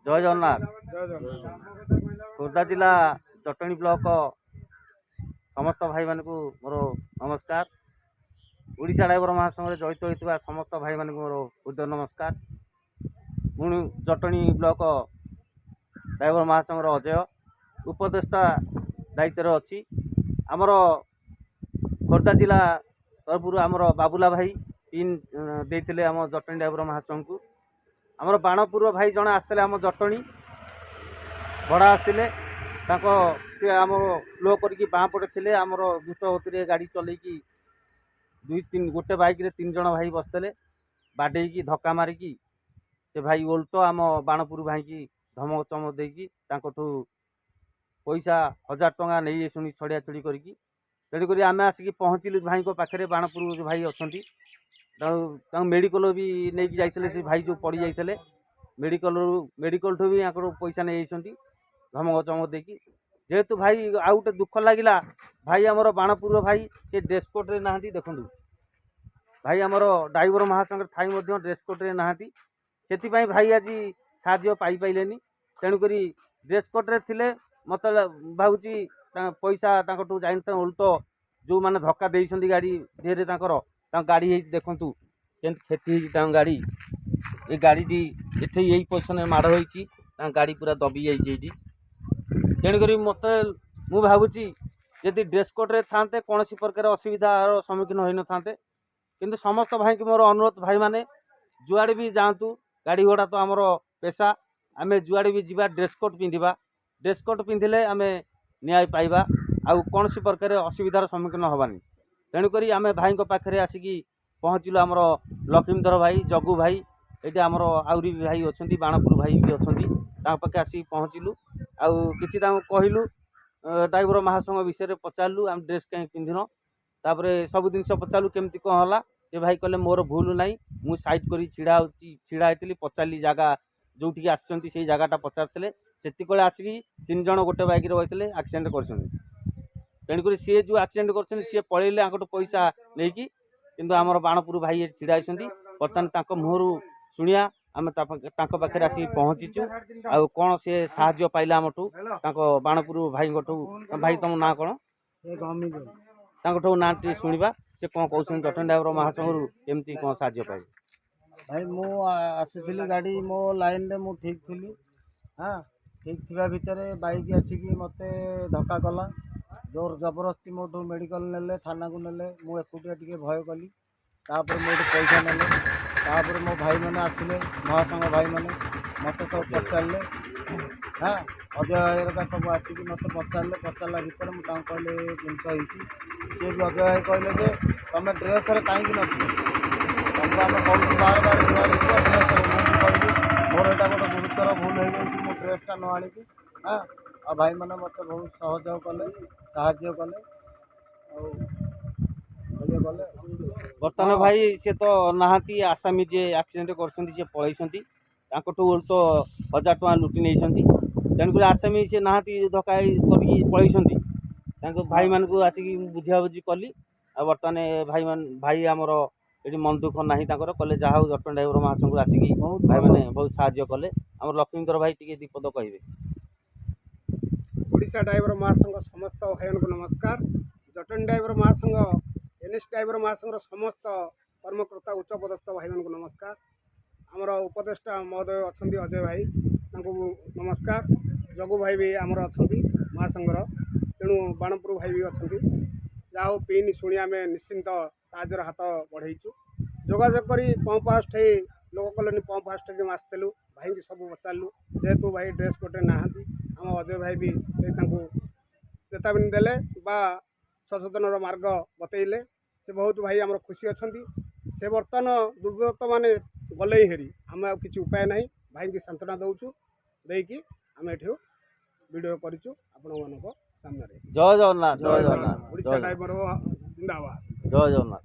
जय जगन्नाथ। खोर्धा जिला जटणी ब्लॉक समस्त भाई मान को मोर नमस्कार। ओडिशा ड्राइवर महासंघ जड़ित होता समस्त भाई मान मोर हृदय नमस्कार। पुणी जटणी ब्लॉक ड्राइवर महासंघ अजय उपदेष्टा दायित्व अच्छी आमर खोर्धा जिला तरफ आमर बाबुला भाई टीम देते आम जटणी ड्राइवर महासंघ को आमर बाणपुर भाई जड़े आसते आम जटणी भड़ा आसते सी आम स्लो करके बाँ पटे थे आमर द्रुत गति गाड़ी चलैकी दुई तीन गोटे बाइक रे 3 जन भाई बसते बाडे धक्का मारिकी से भाई ओल्ट आम बाणपुर भाई की धमक चमक देकी पैसा 1000 टंका नहीं शुणी छड़िया छुड़ी करके तेणुक आम आसिक पहुँचलु भाई पाखे बाणपुर भाई अच्छा मेडिकल भी नहीं जाते से भाई जो पड़ जाते मेडिकल ठू भी पैसा नहीं धमक चमक देकी जेहेतु भाई आउ गोटे दुख लगिला भाई आमर बाणपुर भाई से ड्रेस कोड रे नहांती देखु भाई आमर ड्राइवर महासंघ थाई ड्रेस कोड रे नहांती से भाई आज साहाय्य पाई पाइलेनी तेणुक ड्रेस कोड रे थिले मत भावुची पैसा जान उल्ट जो मैंने धक्का देइछंती गाड़ी देहरे गाड़ी देखु क्षति गाड़ी ये गाड़ी एठे यही पोजिशन माड़ होती गाड़ी पूरा दबी जाइए तेणुक मत मु भावुची यदि ड्रेस कोड रे थांते कौन प्रकार असुविधार सम्मुखीन होई न थांते किंतु समस्त भाई की मोर अनुरोध भाई माने जुआड़े भी जातु गाड़ी घोड़ा तो आमर पेशा आम जुआड़े भी जीवा ड्रेस कोड पिंधिबा ड्रेस कोड पिंधिले आम न्याय पाइबा आउ कौन प्रकार असुविधार सम्मुखीन हबानी तेणुक आम भाई पाखे आसिक पहुँचलु आमर लक्ष्मीधर भाई जगू भाई ये आमर आउरी भाई अच्छा बाणपुर भाई भी अच्छा पाखे आसिक पहुँचलु आउ किसी कहलु ड्राइवर महासंघ विषय में पचारू आम ड्रेस कहीं पिंधिन तापर सब जिन पचारू केमती कौन है ये भाई कहले मोर भूल ना मुझ सैड कर छिड़ा होती पचारि जगह जो आसी जगहटा पचारे से आसिक 3 जन गोटे बैक रही एक्सीडेंट कर सी जो एक्सीडेंट कर सी पलैले आंकटू पैसा नहीं कि आमर बाणपुर भाई छिड़ा बर्तमान मुहर शुणिया आम पाखे आसिक पहुँचीचु आउ कौन सी साहाय्य पाइला आमठू बाणपुर भाई भाई तुम ना कौन ना टी शुणा से कौन कहते जटणी ड्राइवर महासंघ केमती कौन साहाय्य पाए भाई मु आसुली गाड़ी मो लाइन रे मु ठीक थी हाँ ठीक थिबा भितर बाइक आसिक मते धक्का कला जोर जबरदस्ती मोटू मेडिकल नेले थाना को नेले मु एकुटिया टिके भय कली तापर मोटू पैसा नेले तापर मो भाई मैंने आसिले महासंघ भाई मैंने मत सब पचारे हाँ अजय भाई सब आसिक मत पचारा भितर मुझे कहले जिनस होती सी भी अजय भाई कहले जे तुम ड्रेस कहीं नथिल तुमको आम कहूँ बार बार ड्रेस कहली मोर यहाँ गोटे गुरुतर भूल हो गई मो ड्रेसटा न आनिकी हाँ आ भाई मैंने मत बहुत सहयोग कले साहाय्य कले बर्तमान भाई सी तो नहांती आसामी जे एक्सीडेंट कर पलैंती उल्ट 1000 टଙ୍କା लुटि नहीं तेणुक आसामी सी नहांती धक्का करके पलैंती भाई मान को आसिक बुझा बुझी कली आ बर्तमान भाई आमर ये मन दुख ना कले जहाँ जटणी ड्राइवर महासंघ आसिक भाई मैंने बहुत साहाय्य कले आम लक्ष्मीधर भाई टी दीपद कहे ओडिशा ड्राइवर महासंघ समस्त भाई को नमस्कार। जटणी ड्राइवर महासंघ एनएस ड्राइवर महासंघ समस्त कर्मकर्ता उच्च पदस्थ भाई को नमस्कार। आमर उपदेष्टा महोदय अच्छा अजय भाई नमस्कार। जगू भाई भी आमर अच्छा महासंघर तेणु बाणपुर भाई भी अच्छा जहाँ पिन शुणी आम निश्चिंत साहय हाथ बढ़ेचु जोगाजोग कर पंप हाउस लोक कलोनी पंप हाउस आसलु भाई की सब पचारू जेहेतु भाई ड्रेस कोड नहांती आम अजय भाई भी से चेतावनी देले बा सचेतन मार्ग बतईले से बहुत भाई आम खुशी अच्छा से बर्तमान दुर्गत मैंने गले हेरी आम कि उपाय ना भाई की सांत्वना दौचु देकी आम ये वीडियो करूँ आपण मान सामने। जय जगन्नाथ। जय जगन्नाथ। ओडिशा ड्राइवर जिंदाबाद। जय जगन्नाथ।